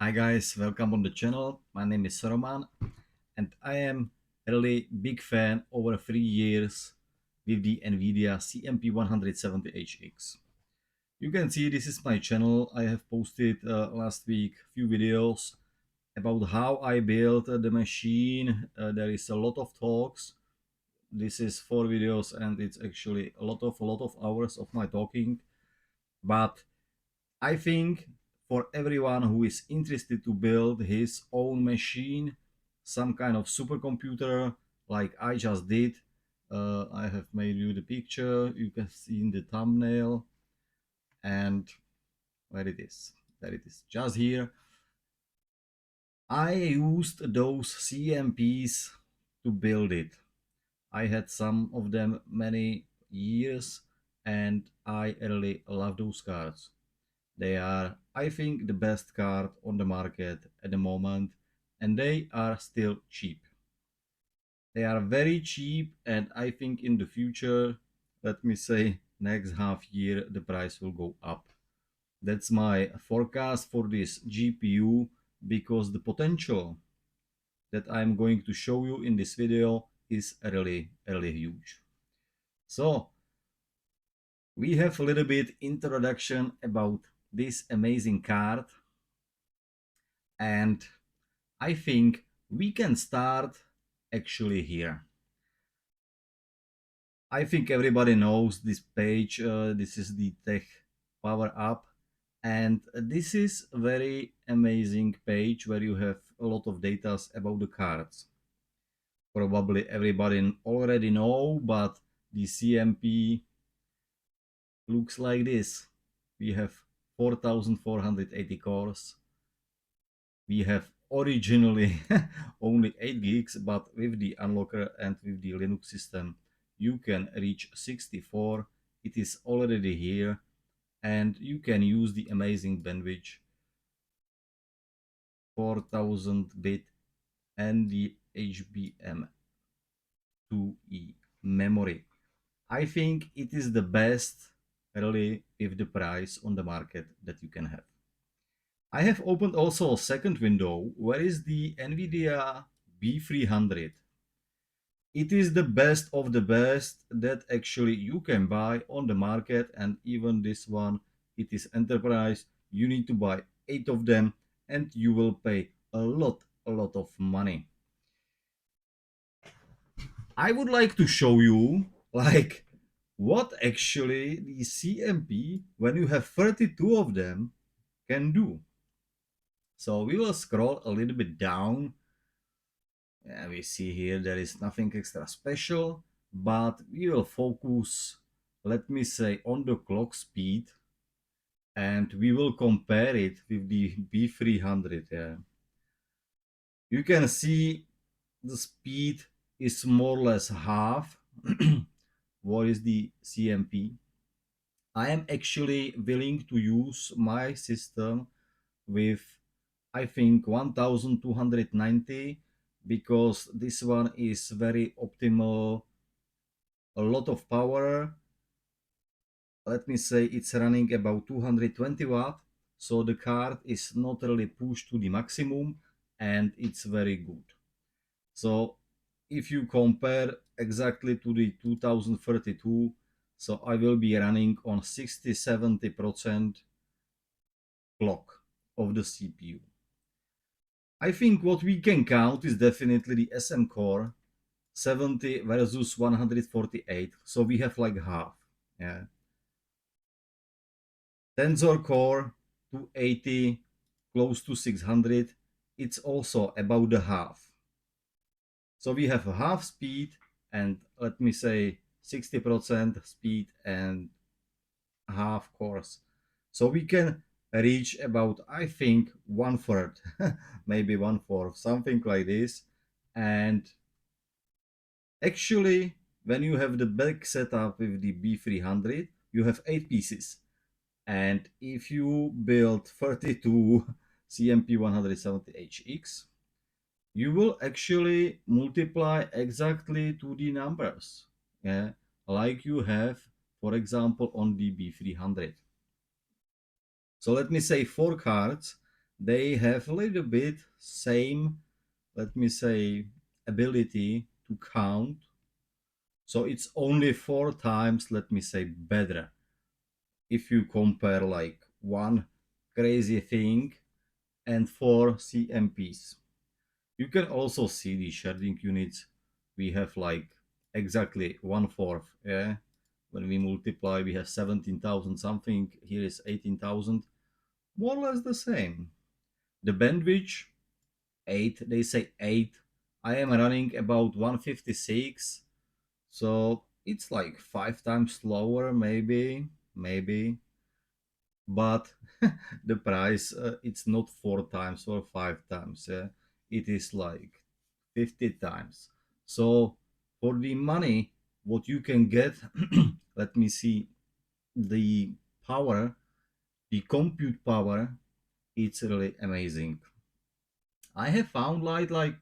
Hi guys, welcome on the channel. My name is Roman and I am a really big fan over 3 years with the Nvidia CMP170HX. You can see this is my channel. I have posted last week few videos about how I built the machine. There is a lot of talks. This is 4 videos and it's actually a lot of hours of my talking. But I think for everyone who is interested to build his own machine, some kind of supercomputer like I just did, I have made you the picture, you can see in the thumbnail, and where it is, there it is, just here. I used those CMPs to build it. I had some of them many years and I really love those cards. They are, I think, the best card on the market at the moment, and they are still cheap. They are very cheap, and I think in the future, let me say, next half year, the price will go up. That's my forecast for this GPU, because the potential that I'm going to show you in this video is really huge. So, we have a little bit introduction about this amazing card, and I think we can start actually here. I think everybody knows this page. This is the Tech Power Up, and this is a very amazing page where you have a lot of data about the cards. Probably everybody already know, but the CMP looks like this. We have 4480 cores. We have originally only 8 gigs, but with the unlocker and with the Linux system, you can reach 64. It is already here, and you can use the amazing bandwidth 4000 bit and the HBM2E memory. I think it is the best really with the price on the market that you can have. I have opened also a second window where is the Nvidia B300. It is the best of the best that actually you can buy on the market, and even this one, it is enterprise. You need to buy 8 of them and you will pay a lot of money. I would like to show you like what actually the CMP, when you have 32 of them, can do. So we will scroll a little bit down. And we see here there is nothing extra special, but we will focus, let me say, on the clock speed, and we will compare it with the B300. Yeah. You can see the speed is more or less half. What is the CMP? I am actually willing to use my system with, I think, 1290, because this one is very optimal, a lot of power. Let me say it's running about 220 watt, so the card is not really pushed to the maximum and it's very good. So if you compare exactly to the 2032, so I will be running on 60-70% clock of the CPU. I think what we can count is definitely the SM core 70 versus 148, so we have like half. Yeah. Tensor core 280, close to 600, it's also about the half. So we have a half speed and let me say 60% speed and half cores. So we can reach about, I think, 1/3, maybe 1/4, something like this. And actually, when you have the back setup with the B300, you have 8 pieces. And if you build 32 CMP170HX, you will actually multiply exactly to the numbers, yeah, like you have, for example, on the B300. So let me say 4 cards. they have a little bit same, let me say, ability to count. So it's only 4 times, let me say, better if you compare like one crazy thing and 4 CMPs. You can also see the sharding units. We have like exactly 1/4. Yeah. When we multiply, we have 17,000 something. Here is 18,000. More or less the same. The bandwidth, 8. They say 8. I am running about 156. So it's like 5 times slower, maybe. But the price, it's not 4 times or 5 times. It is like 50 times. So for the money, what you can get, let me see, the power, the compute power, it's really amazing. I have found like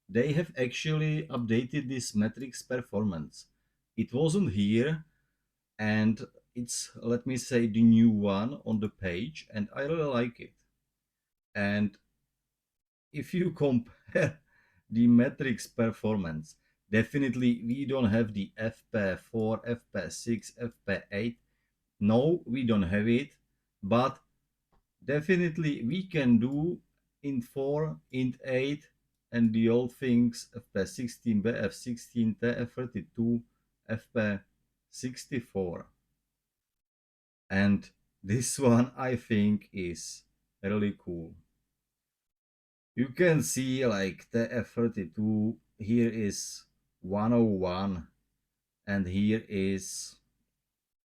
they have actually updated this metrics performance. It wasn't here, and it's, let me say, the new one on the page, and I really like it. And if you compare the metrics performance, definitely we don't have the FP4, FP6, FP8. No, we don't have it, but definitely we can do int 4, int 8, and the old things FP16, BF16, TF32, FP64. And this one I think is really cool. You can see like TF32, here is 101, and here is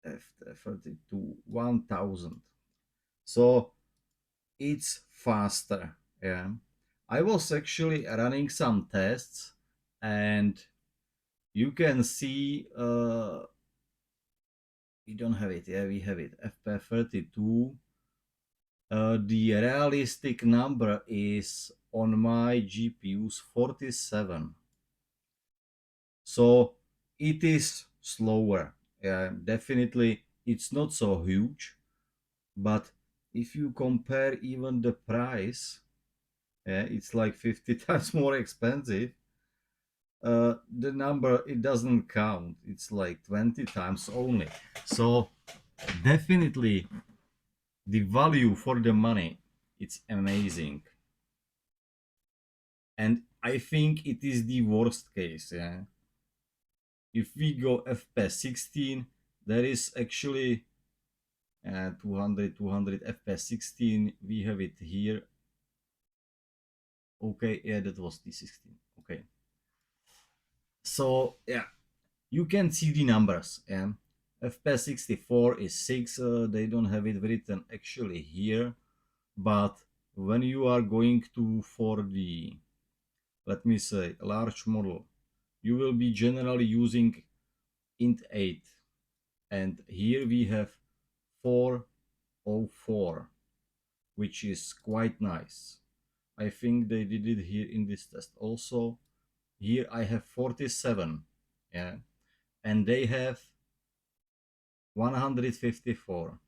FP32 1000. So it's faster. Yeah, I was actually running some tests, and you can see we don't have it. Yeah, we have it. FP32. The realistic number is on my GPU's 47. So it is slower. Yeah, definitely it's not so huge, but if you compare even the price, yeah, it's like 50 times more expensive. The number, it doesn't count. It's like 20 times only. So definitely the value for the money, it's amazing. And I think it is the worst case. Yeah, if we go FPS 16, there is actually 200 FPS 16. We have it here. Okay, yeah, that was the 16. Okay, so yeah, you can see the numbers. Yeah, FPS 64 is 6. They don't have it written actually here, but when you are going to for the, let me say, large model, you will be generally using int 8, and here we have 404, which is quite nice. I think they did it here in this test also. Here I have 47, yeah, and they have 154.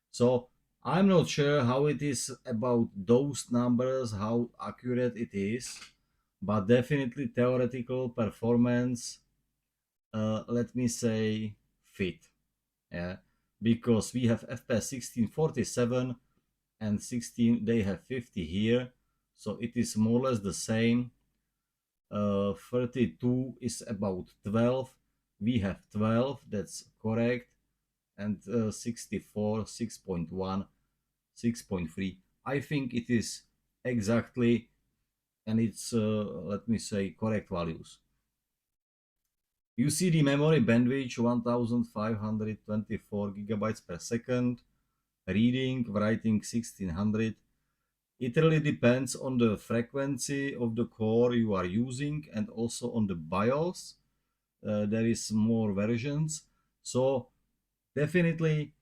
So I'm not sure how it is about those numbers, how accurate it is, but definitely theoretical performance, let me say, fit. Yeah, because we have FPS 1647 and 16, they have 50 here, so it is more or less the same. 32 is about 12, we have 12, that's correct, and 64, 6.1, 6.3. I think it is exactly, and it's, let me say, correct values. You see the memory bandwidth 1524 gigabytes per second, reading, writing 1600. It really depends on the frequency of the core you are using and also on the BIOS. There is more versions. So definitely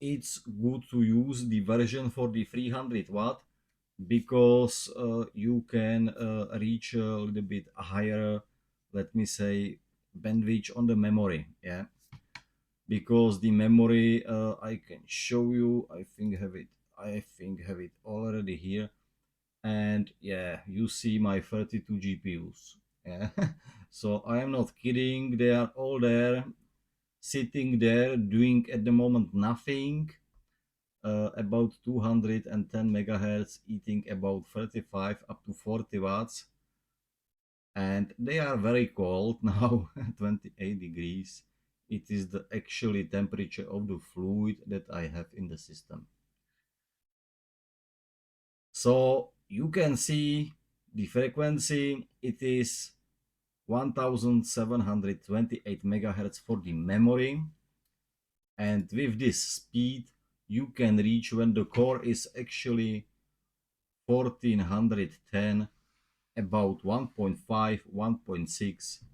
it's good to use the version for the 300 watt, because you can reach a little bit higher, let me say, bandwidth on the memory. Yeah, because the memory, I can show you, I think I have it, I think have it already here. And yeah, you see my 32 GPUs. Yeah. So I am not kidding, they are all there, sitting there, doing at the moment nothing. About 210 megahertz, eating about 35 up to 40 watts. And they are very cold now, 28 degrees. It is the actually temperature of the fluid that I have in the system. So you can see the frequency, it is 1728 megahertz for the memory. And with this speed, you can reach, when the core is actually 1410, about 1.5, 1.6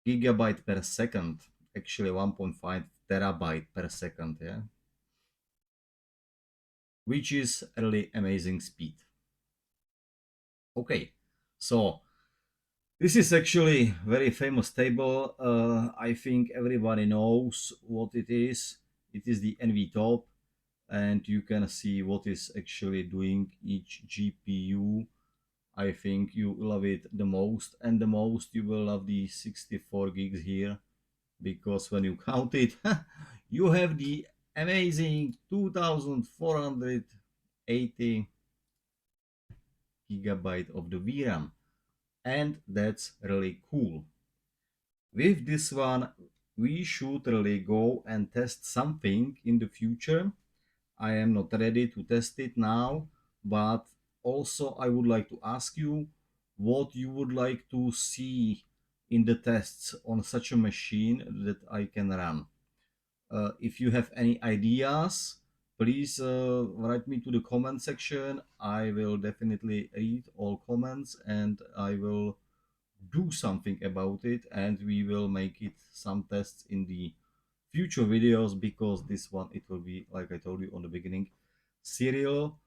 gigabyte per second, actually 1.5 terabyte per second, yeah, which is really amazing speed. Okay, so this is actually very famous table. I think everybody knows what it is. It is the NV top, and you can see what is actually doing each GPU. I think you love it the most, and the most you will love the 64 gigs here, because when you count it, you have the amazing 2480 gigabyte of the VRAM, and that's really cool. With this one, we should really go and test something in the future. I am not ready to test it now, but also I would like to ask you what you would like to see in the tests on such a machine that I can run. If you have any ideas, please write me to the comment section. I will definitely read all comments and I will do something about it, and we will make it some tests in the future videos, because this one, it will be, like I told you on the beginning, serial,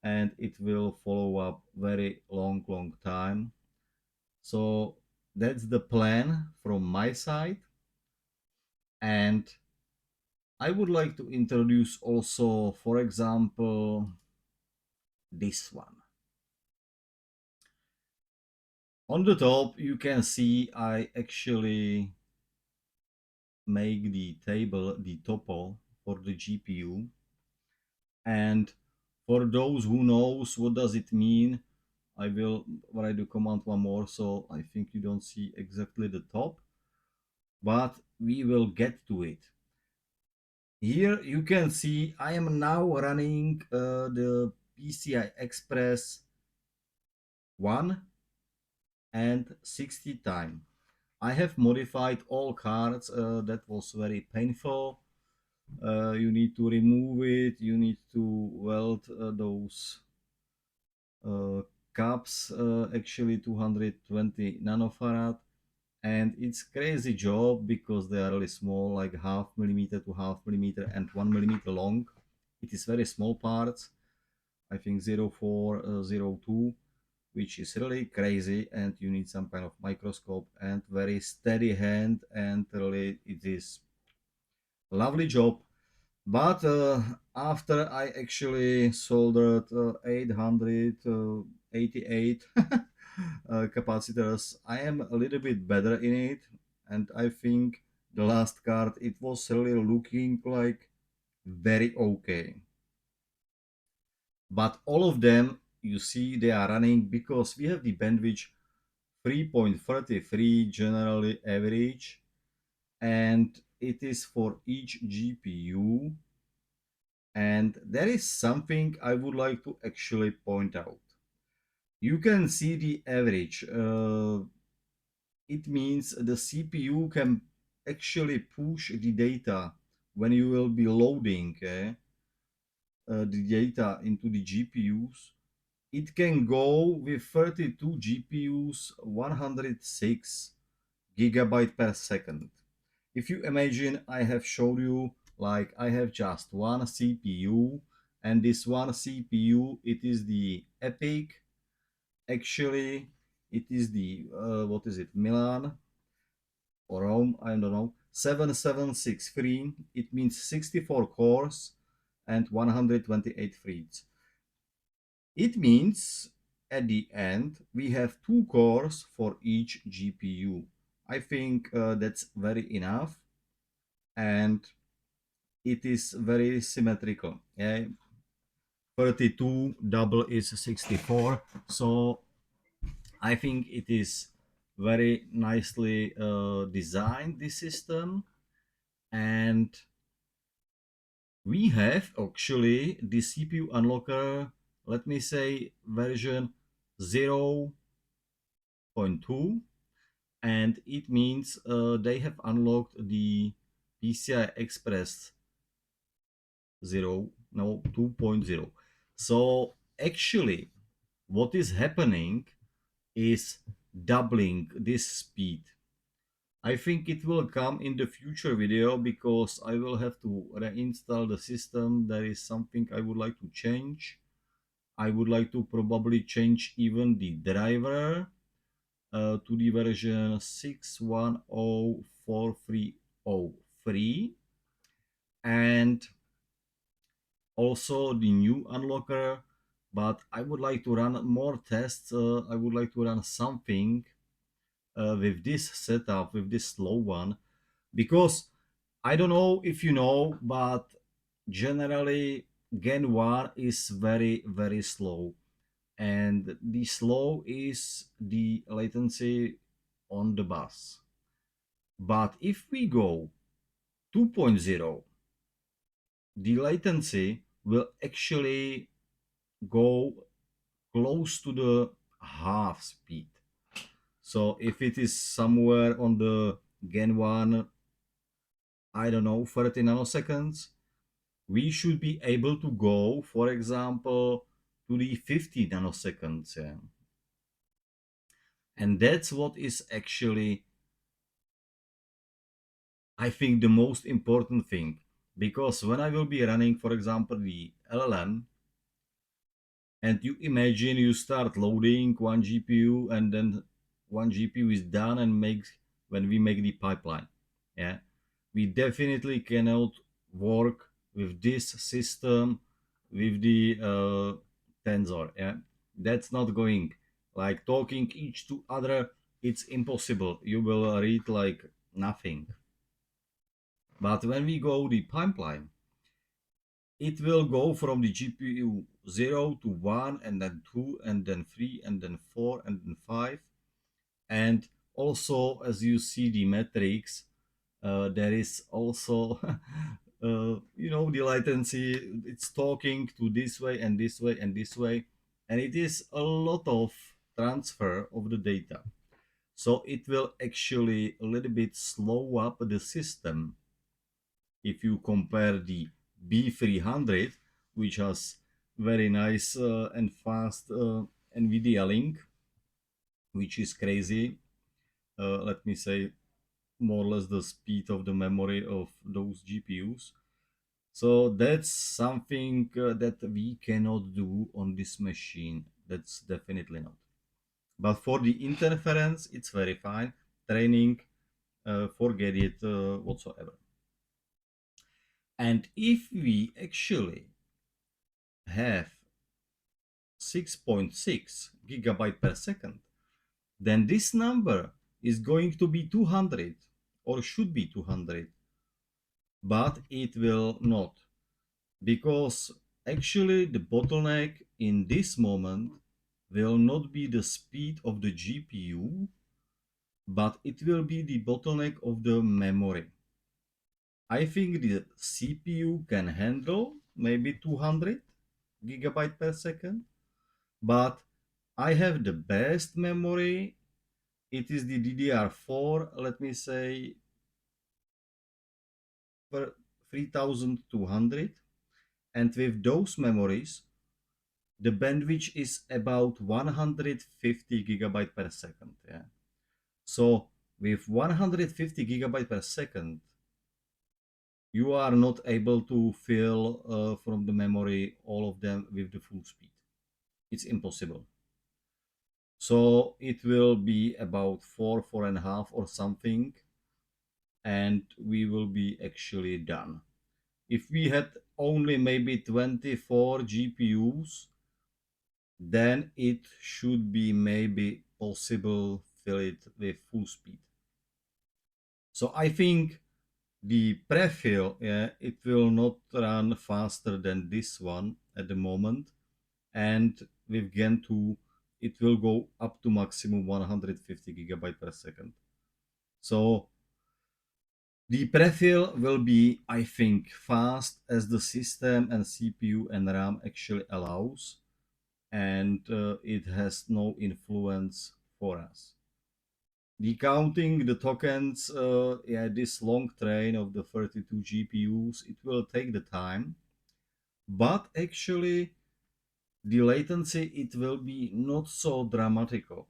and it will follow up very long time. So that's the plan from my side. And I would like to introduce also, for example, this one. On the top, you can see I actually make the table, the topo for the GPU. And for those who knows what does it mean, I will write the command one more, so I think you don't see exactly the top, but we will get to it. Here you can see I am now running the PCI Express 1 and 60 time. I have modified all cards. That was very painful. You need to remove it, you need to weld those caps, actually 220 nanofarad, and it's crazy job because they are really small, like half millimeter to half millimeter and 1 millimeter long. It is very small parts, I think 0402, which is really crazy, and you need some kind of microscope and very steady hand, and really it is lovely job. But after I actually soldered 888 capacitors, I am a little bit better in it, and I think the last card, it was really looking like very okay. But all of them, you see, they are running because we have the bandwidth 3.33 generally average, and it is for each GPU. And there is something I would like to actually point out. You can see the average. It means the CPU can actually push the data when you will be loading the data into the GPUs. It can go with 32 GPUs 106 gigabyte per second. If you imagine, I have showed you, like I have just one CPU, and this one CPU, it is the EPYC. Actually, it is the what is it, Milan or Rome, I don't know, 7763. It means 64 cores and 128 threads. It means at the end we have 2 cores for each GPU. I think that's very enough, and it is very symmetrical. Yeah? 32 double is 64, so I think it is very nicely designed, this system. And we have actually the CPU unlocker, let me say version 0.2, and it means they have unlocked the PCI Express 2.0. So actually what is happening is doubling this speed. I think it will come in the future video because I will have to reinstall the system. There is something I would like to change. I would like to probably change even the driver to the version 6104303, and also the new unlocker. But I would like to run more tests. I would like to run something with this setup, with this slow one, because I don't know if you know, but generally Gen 1 is very, very slow. And the slow is the latency on the bus. But if we go 2.0, the latency will actually go close to the half speed. So if it is somewhere on the Gen 1, I don't know, 30 nanoseconds, we should be able to go, for example, to the 50 nanoseconds. Yeah. And that's what is actually, I think, the most important thing. Because when I will be running, for example, the LLM, and you imagine you start loading one GPU and then one GPU is done and makes when we make the pipeline. Yeah, we definitely cannot work with this system with the tensor. Yeah, that's not going. Like talking each to other, it's impossible. You will read like nothing. But when we go the pipeline, it will go from the GPU 0 to 1 and then 2 and then 3 and then 4 and then 5. And also, as you see the metrics, there is also the latency. It's talking to this way and this way and this way, and it is a lot of transfer of the data, so it will actually a little bit slow up the system. If you compare the B300, which has very nice and fast Nvidia link, which is crazy, let me say more or less the speed of the memory of those GPUs. So that's something that we cannot do on this machine. That's definitely not. But for the interference, it's very fine. Training, forget it whatsoever. And if we actually have 6.6 gigabyte per second, then this number is going to be 200 or should be 200, but it will not, because actually the bottleneck in this moment will not be the speed of the GPU, but it will be the bottleneck of the memory. I think the CPU can handle maybe 200 gigabyte per second, but I have the best memory. It is the DDR4, let me say, for 3200, and with those memories the bandwidth is about 150 gigabyte per second. Yeah, so with 150 gigabyte per second you are not able to fill from the memory all of them with the full speed. It's impossible. So it will be about 4.5 or something, and we will be actually done. If we had only maybe 24 GPUs, then it should be maybe possible fill it with full speed. So I think the prefill, yeah, it will not run faster than this one at the moment, and with Gen 2 it will go up to maximum 150 gigabyte per second. So the prefill will be, I think, fast as the system and CPU and RAM actually allows, and it has no influence for us. The counting the tokens, yeah, this long train of the 32 GPUs, it will take the time, but actually the latency, it will be not so dramatical.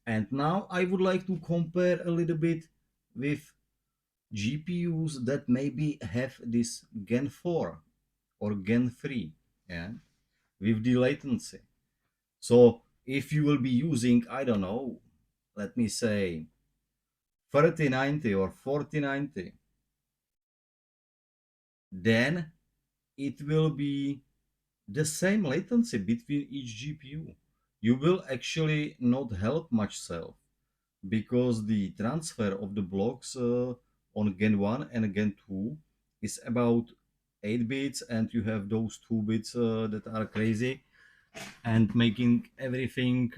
And now I would like to compare a little bit with GPUs that maybe have this Gen 4 or Gen 3, yeah, with the latency. So if you will be using, I don't know, let me say 3090 or 4090, then it will be the same latency between each GPU. You will actually not help much self, because the transfer of the blocks on Gen 1 and Gen 2 is about 8 bits, and you have those 2 bits that are crazy and making everything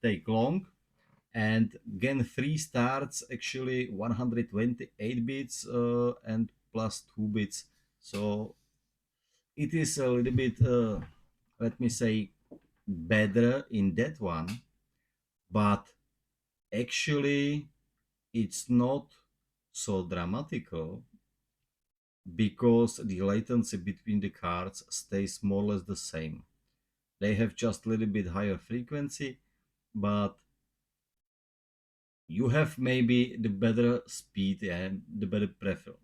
take long. And Gen 3 starts actually 128 bits and plus 2 bits. So it is a little bit, let me say, better in that one, but actually it's not so dramatical, because the latency between the cards stays more or less the same. They have just a little bit higher frequency, but you have maybe the better speed and the better prefer.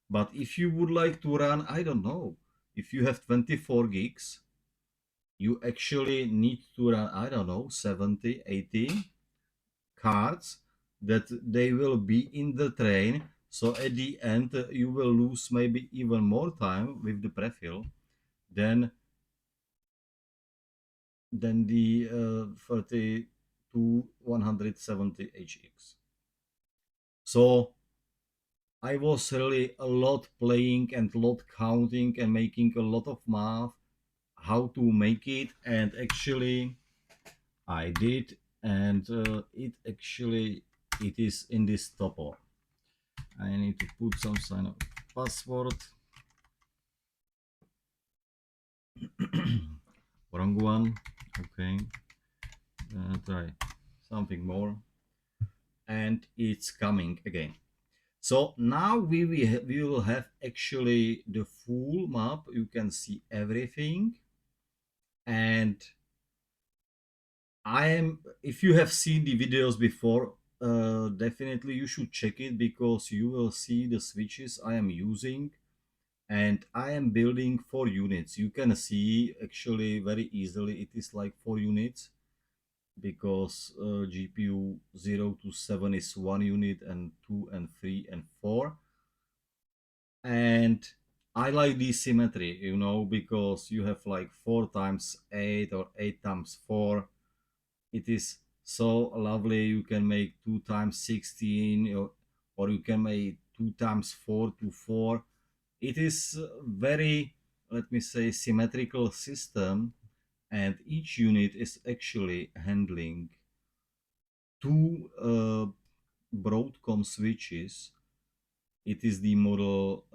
But if you would like to run, I don't know, if you have 24 gigs, you actually need to run, I don't know, 70, 80 cards, that they will be in the train. So at the end, you will lose maybe even more time with the prefill than the 32 170HX. So I was really a lot playing and a lot counting and making a lot of math how to make it, and actually I did, and it actually, it is in this topo. I need to put some sign of password. Wrong one. Okay, try something more, and it's coming again. So now we will have actually the full map. You can see everything, and I am, if you have seen the videos before, definitely you should check it, because you will see the switches I am using, and I am building 4 units. You can see actually very easily it is like 4 units, because GPU 0 to 7 is 1 unit, and 2 and 3 and 4. And I like this symmetry, you know, because you have like 4 times 8 or 8 times 4. It is so lovely. You can make 2 times 16, or you can make 2 times 4 to 4. It is very, let me say, symmetrical system, and each unit is actually handling 2 Broadcom switches. It is the model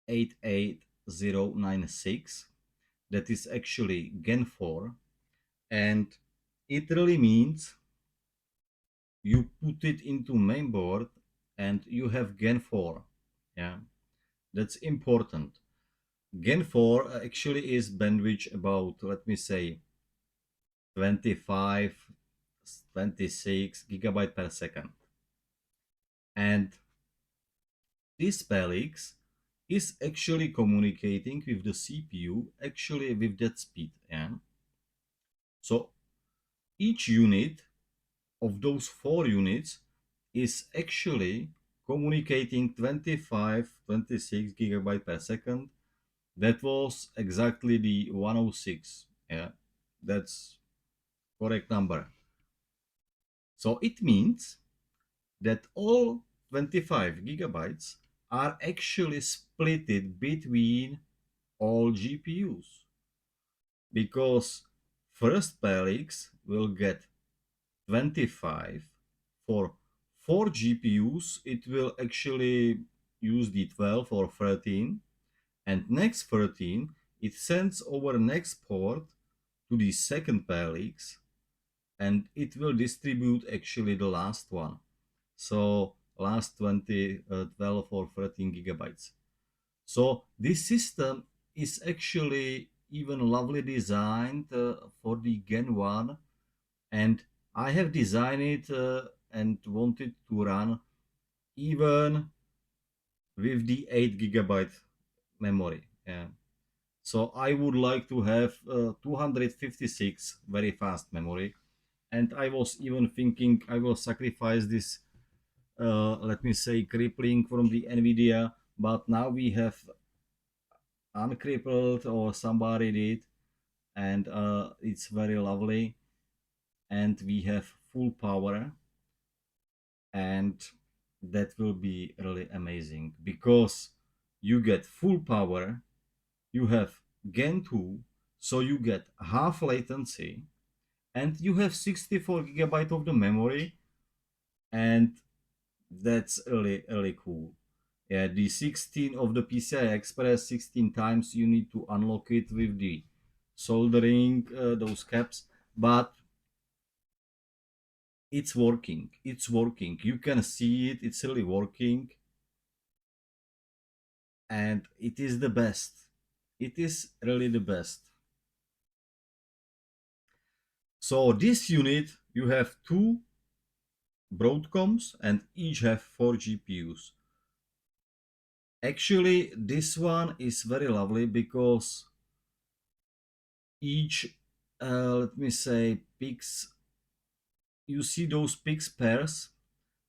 88096, that is actually Gen 4, and it really means you put it into mainboard and you have Gen 4. Yeah, that's important. Gen 4 actually is bandwidth about, let me say, 25, 26 gigabyte per second. And this PLX is actually communicating with the CPU actually with that speed. Yeah? So each unit of those 4 units is actually communicating 25, 26 gigabyte per second. That was exactly the 106. Yeah, that's correct number. So it means that all 25 gigabytes are actually splitted between all GPUs, because first PLX will get 25 for 4 GPUs. It will actually use the 12 or 13, and next 13 it sends over next port to the second PLX, and it will distribute actually the last one. So last 20, 12 or 13 gigabytes. So this system is actually even lovely designed for the Gen 1, and I have designed it and wanted to run even with the 8 gigabyte memory. Yeah. So I would like to have 256 very fast memory, and I was even thinking I will sacrifice this, let me say, crippling from the Nvidia, but now we have uncrippled, or somebody did, and it's very lovely, and we have full power, and that will be really amazing because you get full power, you have Gen 2, so you get half latency, and you have 64 gigabyte of the memory, and that's really cool. Yeah, the 16 of the PCI Express, 16 times you need to unlock it with the soldering those caps, but it's working. It's working. You can see it. It's really working, and it is the best. It is really the best. So this unit, you have two Broadcoms and each have 4 GPUs. Actually, this one is very lovely because each, let me say, picks, you see those pix pairs,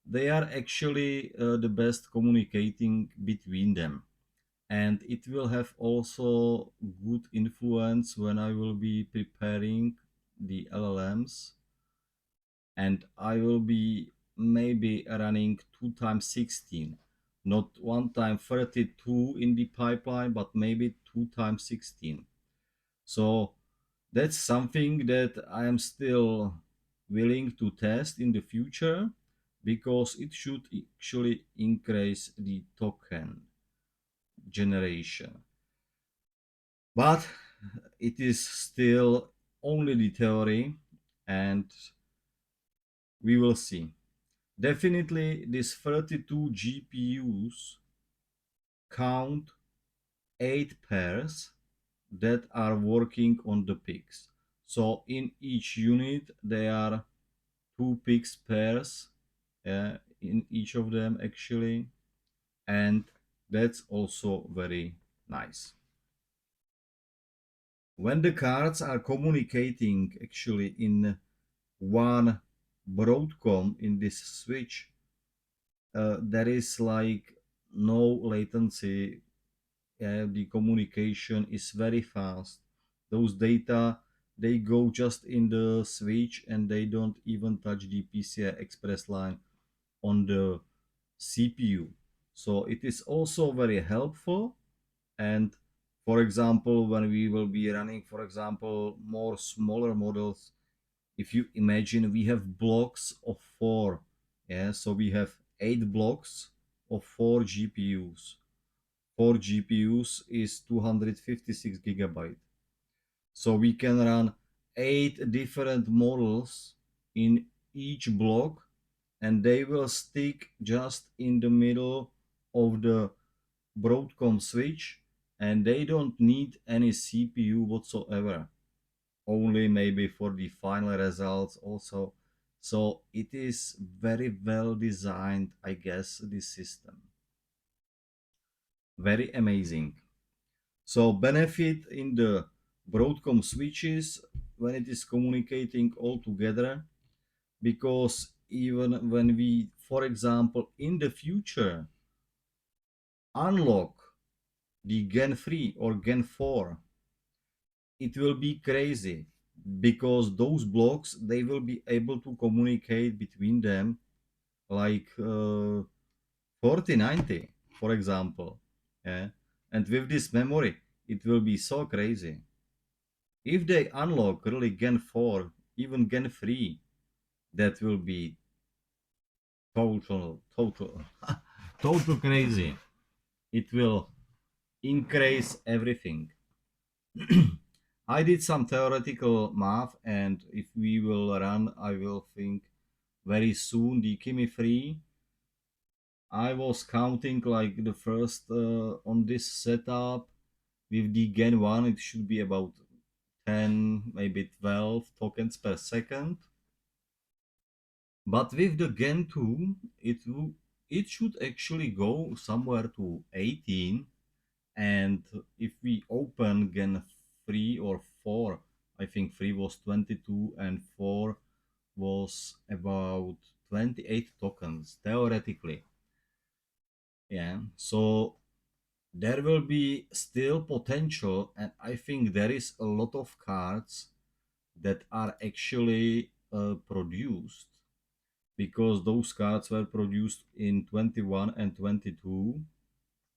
they are actually the best communicating between them. And it will have also good influence when I will be preparing the LLMs, and I will be maybe running 2 times 16, not 1 time 32 in the pipeline, but maybe 2 times 16. So that's something that I am still willing to test in the future, because it should actually increase the token generation. But it is still only the theory, and we will see. Definitely, these 32 GPUs count 8 pairs that are working on the picks. So in each unit, there are 2 picks pairs in each of them actually, and that's also very nice. When the cards are communicating actually in one Broadcom in this switch, there is like no latency. The communication is very fast. Those data, they go just in the switch and they don't even touch the PCI Express line on the CPU. So it is also very helpful. And for example, when we will be running, for example, more smaller models, if you imagine we have blocks of 4, yeah, so we have 8 blocks of 4 GPUs. 4 GPUs is 256 gigabyte. So we can run 8 different models in each block, and they will stick just in the middle of the Broadcom switch, and they don't need any CPU whatsoever, only maybe for the final results also. So it is very well designed, I guess, this system. Very amazing. So benefit in the Broadcom switches when it is communicating all together, because even when we, for example, in the future unlock the Gen 3 or Gen 4, it will be crazy because those blocks they will be able to communicate between them like 4090, for example. Yeah, and with this memory it will be so crazy. If they unlock really Gen 4, even Gen 3, that will be total total crazy. It will increase everything. I did some theoretical math, and if we will run, I will think very soon the Kimi 3. I was counting like the first on this setup with the Gen 1, it should be about 10, maybe 12 tokens per second. But with the Gen 2, it should actually go somewhere to 18. And if we open Gen 3 or 4, I think 3 was 22 and 4 was about 28 tokens theoretically. Yeah, so there will be still potential, and I think there is a lot of cards that are actually produced because those cards were produced in 21 and 22.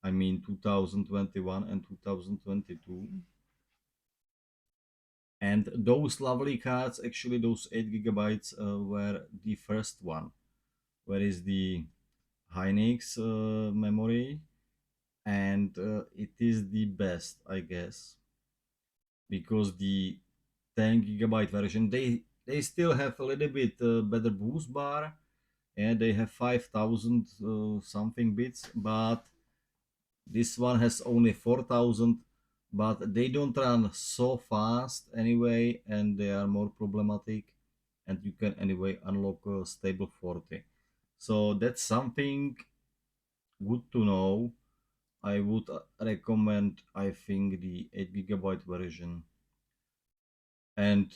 I mean 2021 and 2022. And those lovely cards, actually those 8 gigabytes were the first one. Where is the Hynix memory? And it is the best, I guess, because the 10 gigabyte version, they still have a little bit better boost bar, and they have 5000 something bits, but this one has only 4000, but they don't run so fast anyway, and they are more problematic, and you can anyway unlock a stable 40. So that's something good to know. I would recommend, I think, the 8 gigabyte version. And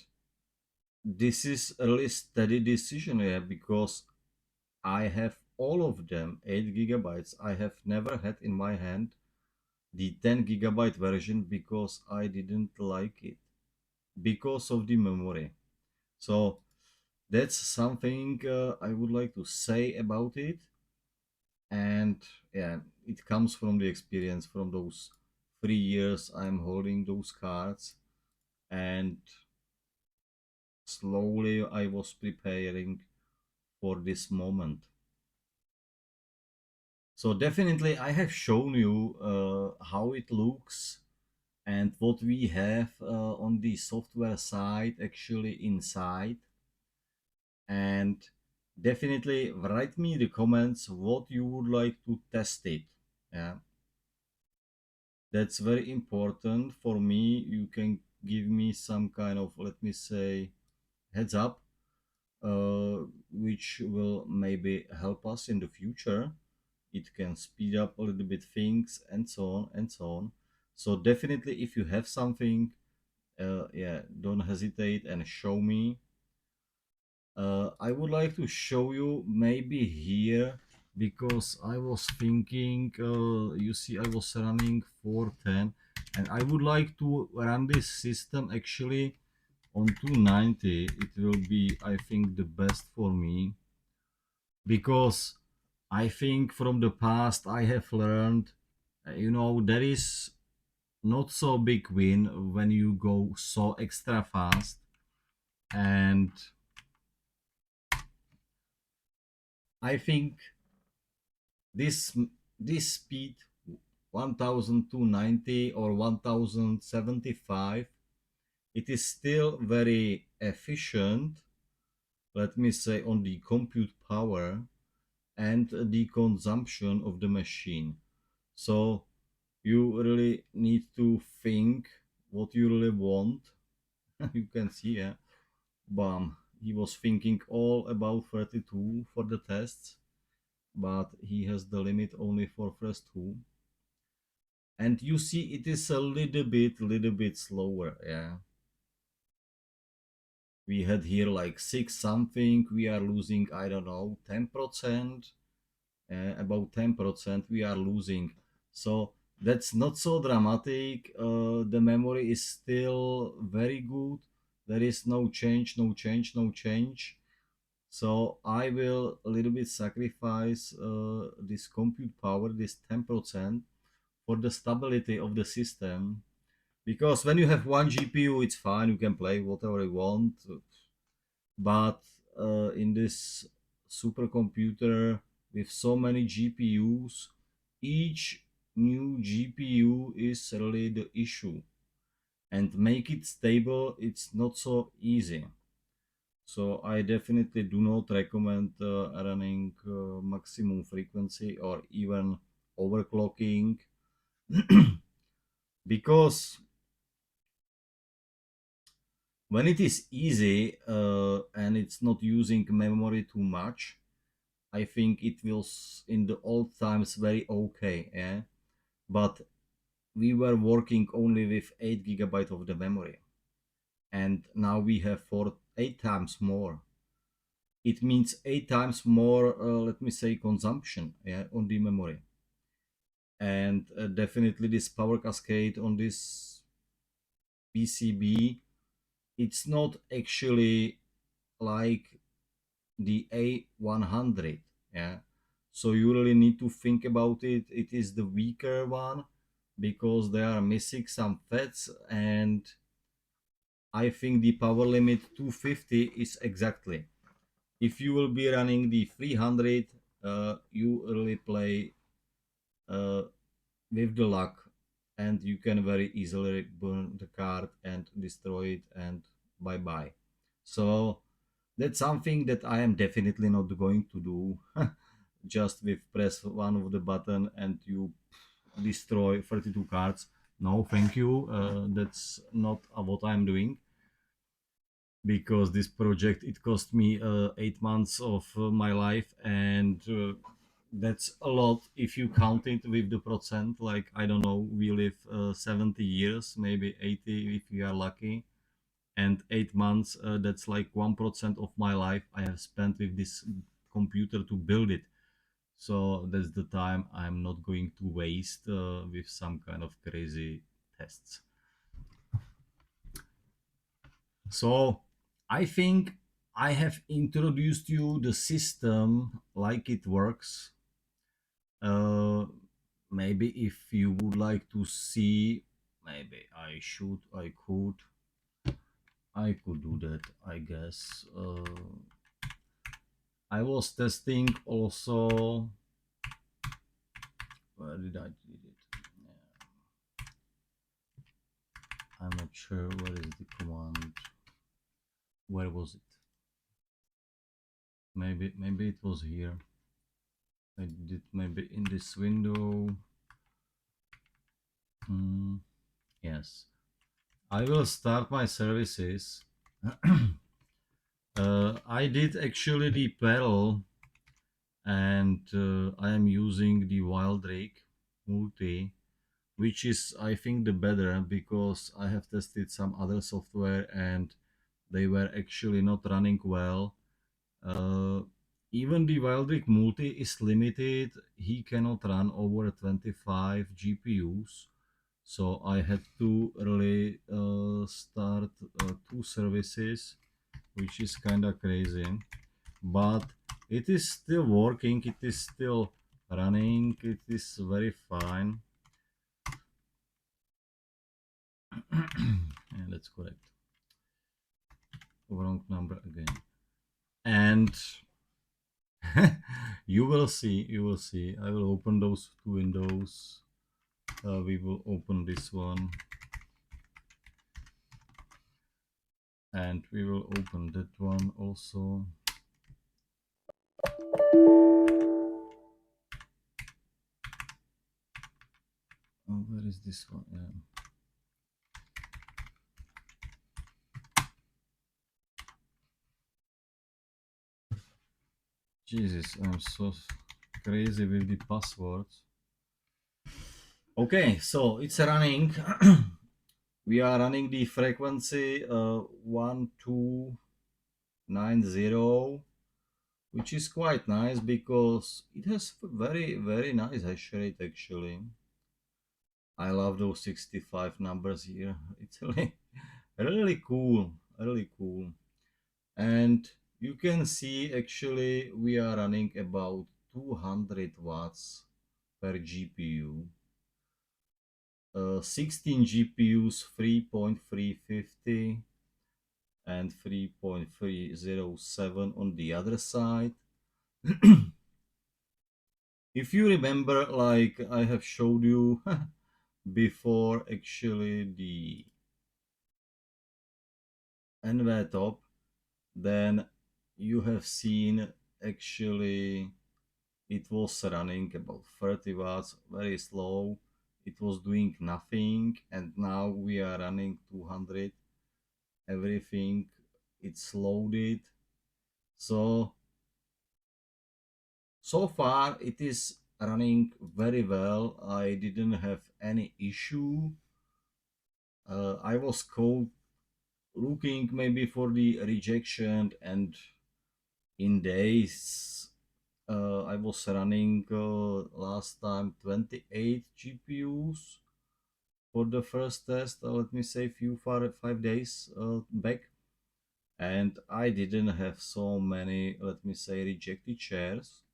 this is a really steady decision here because I have all of them 8 gigabytes. I have never had in my hand the 10 gigabyte version because I didn't like it because of the memory. So that's something I would like to say about it. And yeah, it comes from the experience from those 3 years I'm holding those cards, and slowly I was preparing for this moment. So definitely I have shown you how it looks and what we have on the software side actually inside. And definitely write me in the comments what you would like to test it. Yeah, that's very important for me. You can give me some kind of, let me say, heads up, which will maybe help us in the future. It can speed up a little bit things and so on and so on. So definitely if you have something, yeah, don't hesitate and show me. I would like to show you maybe here because I was thinking, you see I was running 410, and I would like to run this system actually on 290. It will be, I think, the best for me because I think from the past I have learned, there is not so big win when you go so extra fast. And I think this this speed 1290 or 1075, it is still very efficient, let me say, on the compute power and the consumption of the machine. So you really need to think what you really want. You can see, yeah, bam, he was thinking all about 32 for the tests, but he has the limit only for first two. And you see it is a little bit slower. Yeah, we had here like 6 something, we are losing, I don't know, 10%, about 10% we are losing. So that's not so dramatic. The memory is still very good. There is no change, no change, no change. So I will a little bit sacrifice this compute power, this 10%, for the stability of the system. Because when you have one GPU, it's fine, you can play whatever you want. But in this supercomputer with so many GPUs, each new GPU is really the issue. And make it stable, it's not so easy. So I definitely do not recommend running maximum frequency or even overclocking because when it is easy and it's not using memory too much, I think it will in the old times very okay, yeah. But we were working only with 8 gigabyte of the memory, and now we have 8 times more. It means 8 times more, let me say, consumption, yeah, on the memory. And definitely this power cascade on this PCB, it's not actually like the A100, yeah. So you really need to think about it. It is the weaker one because they are missing some fats, and I think the power limit 250 is exactly. If you will be running the 300, you really play with the luck, and you can very easily burn the card and destroy it, and bye bye. So that's something that I am definitely not going to do. Just with press one of the button and you destroy 32 cards. No, thank you. That's not what I'm doing, because this project, it cost me 8 months of my life, and that's a lot if you count it with the percent. Like, I don't know, we live 70 years, maybe 80 if we are lucky, and 8 months, that's like 1% of my life I have spent with this computer to build it. So that's the time I'm not going to waste with some kind of crazy tests. So I think I have introduced you the system like it works. Uh, Maybe if you would like to see, maybe I could do that, I guess. I was testing also. Where did I did it? Yeah. I'm not sure where is the command. Where was it? Maybe it was here. I did maybe in this window. Yes. I will start my services. I did actually the pedal, and I am using the Wilddrake Multi, which is, I think, the better, because I have tested some other software and they were actually not running well. Even the Wilddrake Multi is limited. He cannot run over 25 GPUs. So I had to really start 2 services, which is kind of crazy. But it is still working, it is still running, it is very fine. Yeah, that's correct. Wrong number again. And you will see. I will open those 2 windows. We will open this one. And we will open that one also. Oh, where is this one? Yeah. Jesus, I'm so crazy with the passwords. Okay, so it's running. We are running the frequency 1, 2. 90, which is quite nice because it has very nice hash rate actually. I love those 65 numbers here. It's really cool, really cool. And you can see actually we are running about 200 watts per GPU. 16 GPUs 3.350 and 3.307 on the other side. If you remember, like I have showed you before, actually the NV top, then you have seen actually it was running about 30 watts, very slow. It was doing nothing, and now we are running 200. Everything it's loaded. So far it is running very well. I didn't have any issue. I was looking maybe for the rejection, and in days I was running last time 28 GPUs for the first test. Let me say 5 days back, and I didn't have so many, let me say, rejected shares.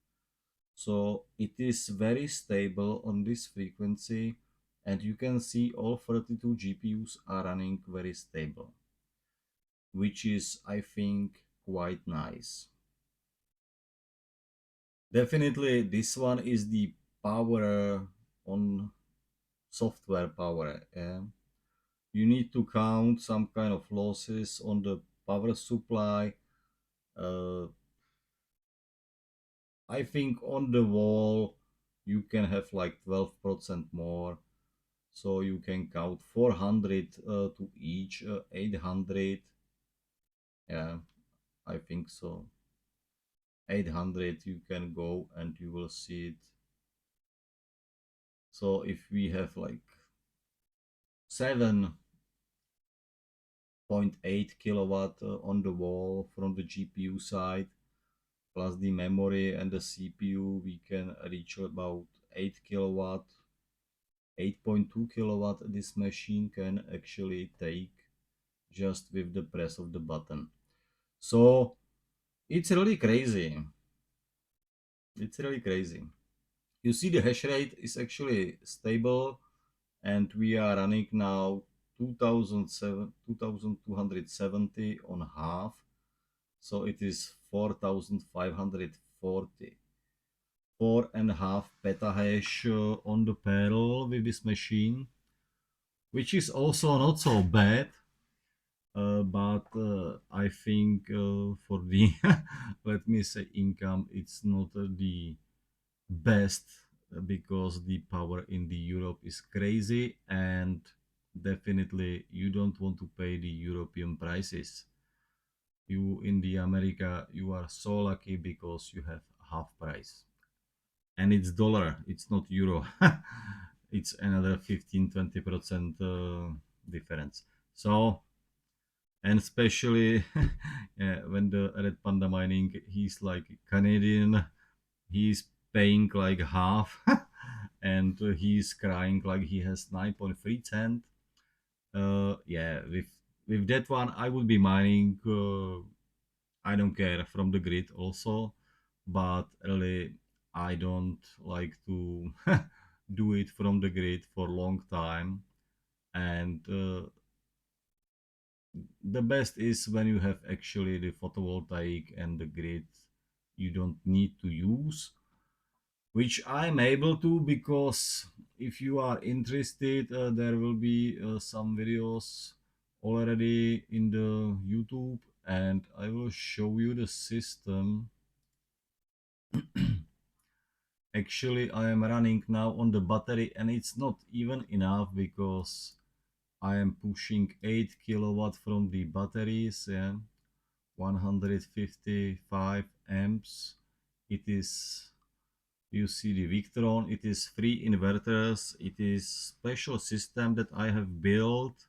So it is very stable on this frequency, and you can see all 32 GPUs are running very stable, which is, I think, quite nice. Definitely this one is the power on software power. You need to count some kind of losses on the power supply. uh, I think on the wall you can have like 12% more, so you can count 400 to each 800. Yeah, I think so. 800 you can go and you will see it. So if we have like 7.8 kilowatt on the wall from the GPU side, plus the memory and the CPU, we can reach about 8 kilowatt. 8.2 kilowatt this machine can actually take just with the press of the button. So it's really crazy. It's really crazy. You see the hash rate is actually stable, and we are running now 2270 on half, so it is 4540. 4.5 petahash on the parallel with this machine, which is also not so bad. But I think for the let me say income, it's not the best, because the power in the Europe is crazy, and definitely you don't want to pay the European prices. You in the America, you are so lucky because you have half price, and it's dollar, it's not euro. It's another 15-20% difference. So, and especially when the Red Panda mining, he's like Canadian, he's paying like half, and he's crying like he has 9.3 cent. Yeah, with that one I would be mining, I don't care, from the grid also, but really I don't like to do it from the grid for a long time. And the best is when you have actually the photovoltaic and the grid you don't need to use, which I'm able to, because if you are interested, there will be some videos already in the YouTube, and I will show you the system. Actually, I am running now on the battery, and it's not even enough because I am pushing 8 kilowatt from the batteries, yeah, 155 amps. It is, you see the Victron, it is 3 inverters, it is special system that I have built.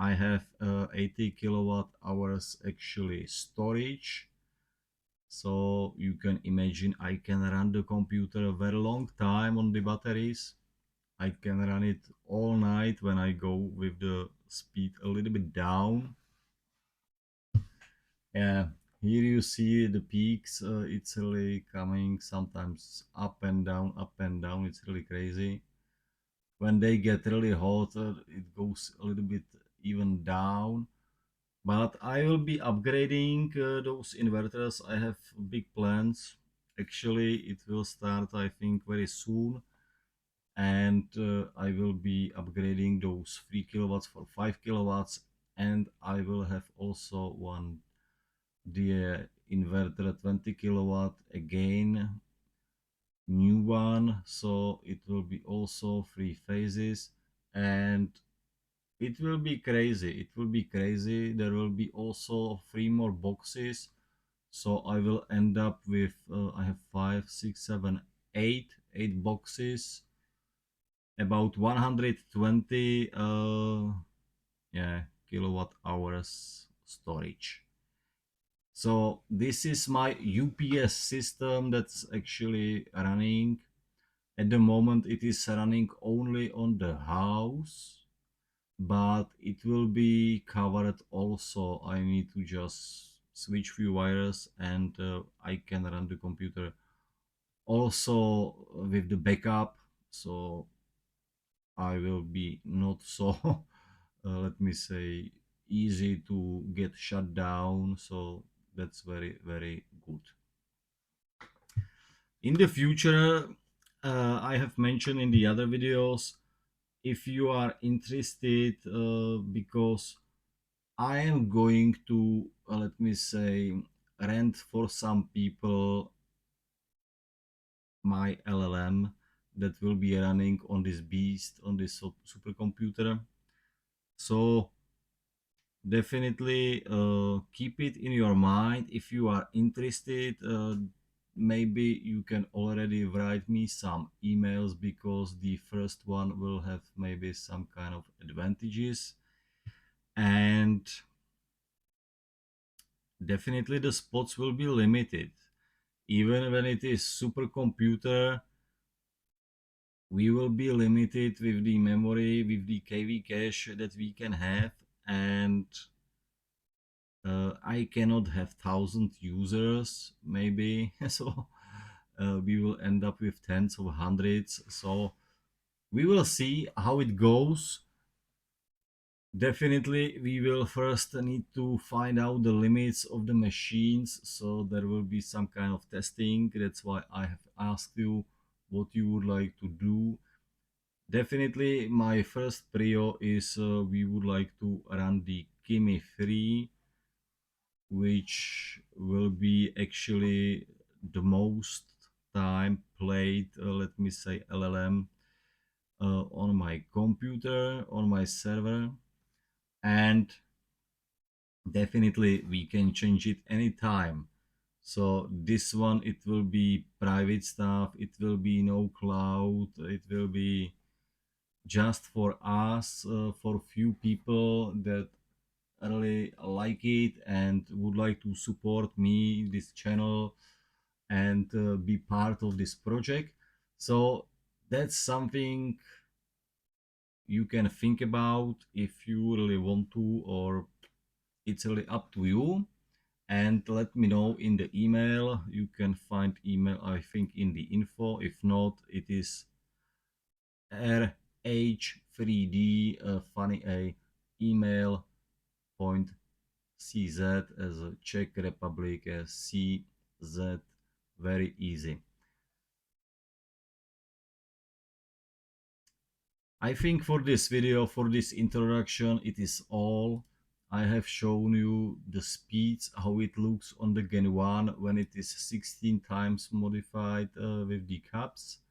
I have 80 kilowatt hours actually storage. So you can imagine I can run the computer a very long time on the batteries. I can run it all night when I go with the speed a little bit down. Yeah, here you see the peaks. It's really coming sometimes up and down, up and down. It's really crazy. When they get really hot, it goes a little bit even down. But I will be upgrading those inverters. I have big plans. Actually, it will start, I think, very soon. And I will be upgrading those 3 kilowatts for 5 kilowatts. And I will have also one the inverter 20 kilowatt again, new one. So it will be also 3 phases. And it will be crazy. It will be crazy. There will be also 3 more boxes. So I will end up with I have 5, 6, 7, 8 boxes, about 120 yeah, kilowatt hours storage. So this is my UPS system that's actually running. At the moment it is running only on the house, but it will be covered also. I need to just switch few wires and I can run the computer also with the backup. So I will be not so let me say easy to get shut down. So that's very, very good. In the future, I have mentioned in the other videos, if you are interested, because I am going to let me say rent for some people my LLM that will be running on this beast, on this supercomputer. So definitely keep it in your mind. If you are interested, maybe you can already write me some emails, because the first one will have maybe some kind of advantages. And definitely the spots will be limited. Even when it is supercomputer, we will be limited with the memory, with the KV cache that we can have. And I cannot have 1,000 users maybe. So we will end up with tens of hundreds. So we will see how it goes. Definitely we will first need to find out the limits of the machines, so there will be some kind of testing. That's why I have asked you what you would like to do. Definitely my first prio is we would like to run the Kimi 3, which will be actually the most time played, let me say, LLM on my computer, on my server. And definitely we can change it anytime. So this one, it will be private stuff, it will be no cloud, it will be just for us, for few people that really like it and would like to support me, this channel, and be part of this project. So that's something you can think about if you really want to, or it's really up to you. And let me know in the email. You can find email, I think, in the info. If not, it is rh3d funny a email point CZ as a Czech Republic, as CZ, very easy. I think for this video, for this introduction, it is all. I have shown you the speeds, how it looks on the Gen 1 when it is 16 times modified with the caps.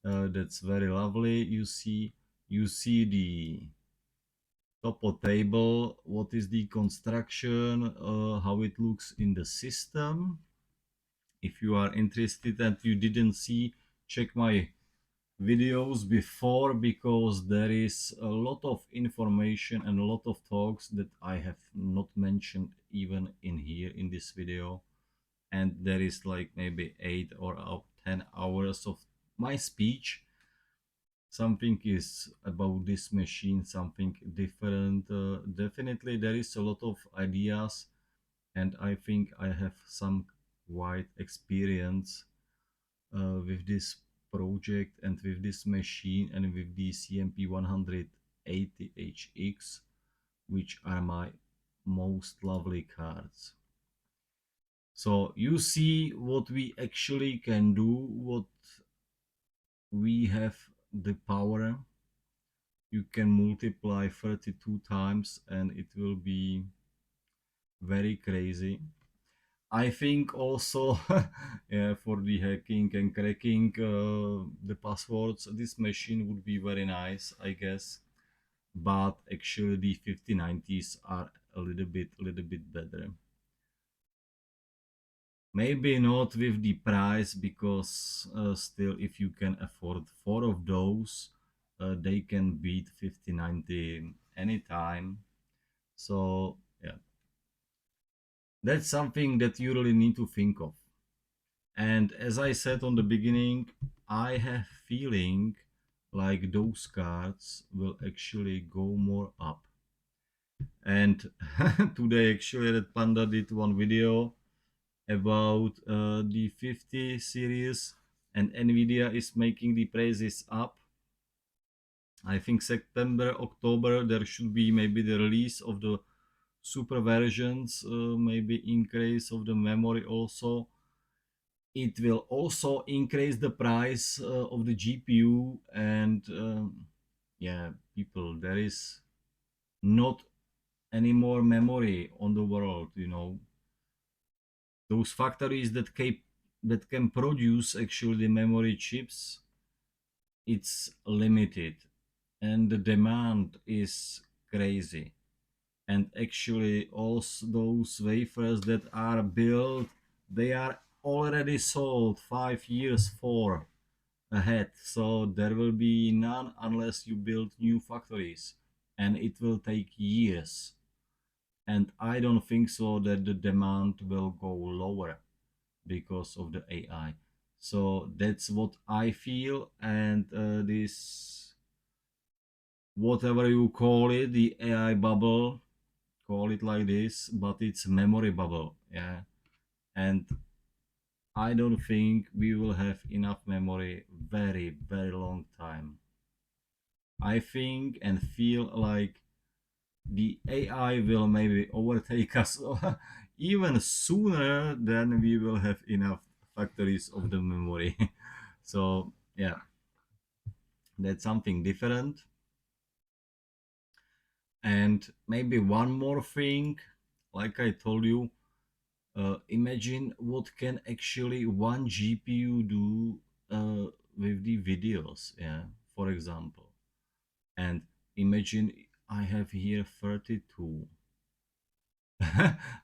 That's very lovely. You see the topo table, what is the construction, how it looks in the system. If you are interested and you didn't see, check my videos before, because there is a lot of information and a lot of talks that I have not mentioned even in here in this video. And there is like maybe 8 or 10 hours of my speech. Something is about this machine, something different. Definitely there is a lot of ideas, and I think I have some wide experience with this project and with this machine and with the CMP170HX, which are my most lovely cards. So you see what we actually can do, what we have the power. You can multiply 32 times and it will be very crazy. I think also yeah, for the hacking and cracking the passwords, this machine would be very nice, I guess. But actually the 5090s are a little bit better. Maybe not with the price, because still if you can afford 4 of those, they can beat 5090 anytime. So yeah, that's something that you really need to think of. And as I said on the beginning, I have feeling like those cards will actually go more up. And today actually Red Panda did one video about the 50 series, and Nvidia is making the prices up. I think September, October there should be maybe the release of the super versions, maybe increase of the memory also. It will also increase the price of the GPU, and yeah, people, there is not any more memory on the world, you know. Those factories that can produce actually the memory chips, it's limited, and the demand is crazy. And actually also those wafers that are built, they are already sold 5 years for ahead, so there will be none unless you build new factories, and it will take years. And I don't think so that the demand will go lower because of the AI. So that's what I feel. And this, whatever you call it, the AI bubble, call it like this, but it's memory bubble, yeah. And I don't think we will have enough memory very long time. I think and feel like the AI will maybe overtake us even sooner than we will have enough factories of the memory. So yeah, that's something different. And maybe one more thing, like I told you, imagine what can actually one GPU do with the videos, yeah, for example. And imagine I have here 32.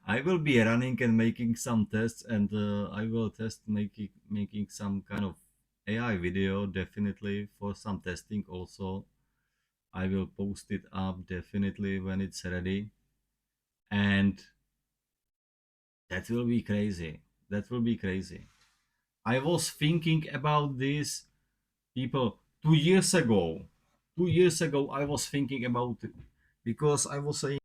I will be running and making some tests, and I will test making some kind of AI video definitely for some testing also. I will post it up definitely when it's ready, and that will be crazy. That will be crazy. I was thinking about this, people, 2 years ago. 2 years ago I was thinking about it, because I was saying